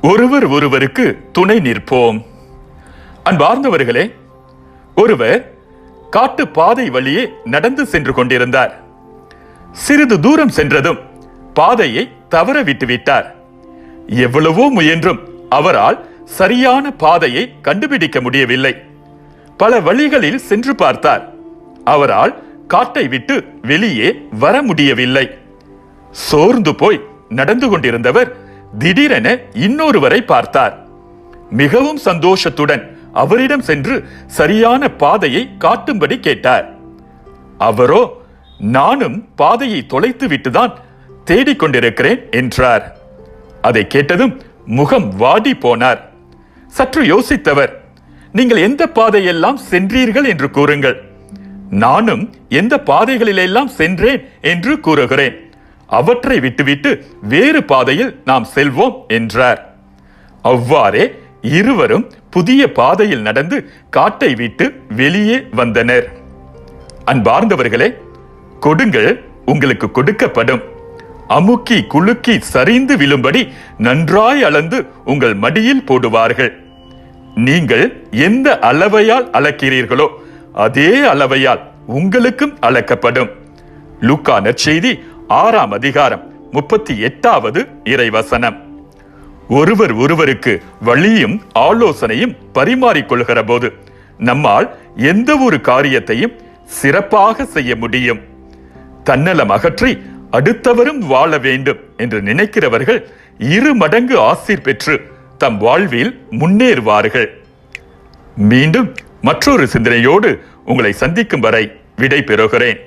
ஒருவர் ஒருவருக்கு துணை நிற்போம். அன்பார்ந்தவர்களே, ஒருவர் காட்டு பாதை வழியே நடந்து சென்று கொண்டிருந்தார். சிறிது தூரம் சென்றதும் பாதையை தவற விட்டுவிட்டார். எவ்வளவோ முயன்றும் அவரால் சரியான பாதையை கண்டுபிடிக்க முடியவில்லை. பல வழிகளில் சென்று பார்த்தார். அவரால் காட்டை விட்டு வெளியே வர முடியவில்லை. சோர்ந்து போய் நடந்து கொண்டிருந்தவர் திடீரென இன்னொருவரை பார்த்தார். மிகவும் சந்தோஷத்துடன் அவரிடம் சென்று சரியான பாதையை காட்டும்படி கேட்டார். அவரோ, நானும் பாதையை தொலைத்து விட்டுதான் தேடிக்கொண்டிருக்கிறேன் என்றார். அதை கேட்டதும் முகம் வாடி போனார். சற்று யோசித்தவர், நீங்கள் எந்த பாதையெல்லாம் சென்றீர்கள் என்று கூறுங்கள், நானும் எந்த பாதைகளிலெல்லாம் சென்றேன் என்று கூறுகிறேன். அவற்றை விட்டுவிட்டு வேறு பாதையில் நாம் செல்வோம் என்றார். அவ்வாறே இருவரும் புதிய பாதையில் நடந்து காட்டை விட்டு வெளியே வந்தனர். அன்பார்ந்தவர்களே, கொடுங்கள், உங்களுக்கு கொடுக்கப்படும். அமுக்கி குலுக்கி சரிந்து விழும்படி நன்றாய் அளந்து உங்கள் மடியில் போடுவார்கள். நீங்கள் எந்த அளவையால் அளக்கிறீர்களோ அதே அளவையால் உங்களுக்கும் அளக்கப்படும். லூக்கா நற்செய்தி 6ஆம் அதிகாரம் 38வது இறைவசனம். ஒருவர் ஒருவருக்கு வழியும் ஆலோசனையும் பரிமாறிக்கொள்கிற போது நம்மால் எந்த ஒரு காரியத்தையும் சிறப்பாக செய்ய முடியும். தன்னலம் அகற்றி அடுத்தவரும் வாழ வேண்டும் என்று நினைக்கிறவர்கள் 2 மடங்கு ஆசீர் பெற்று தம் வாழ்வில் முன்னேறுவார்கள். மீண்டும் மற்றொரு சிந்தனையோடு உங்களை சந்திக்கும் வரை விடை பெறுகிறேன்.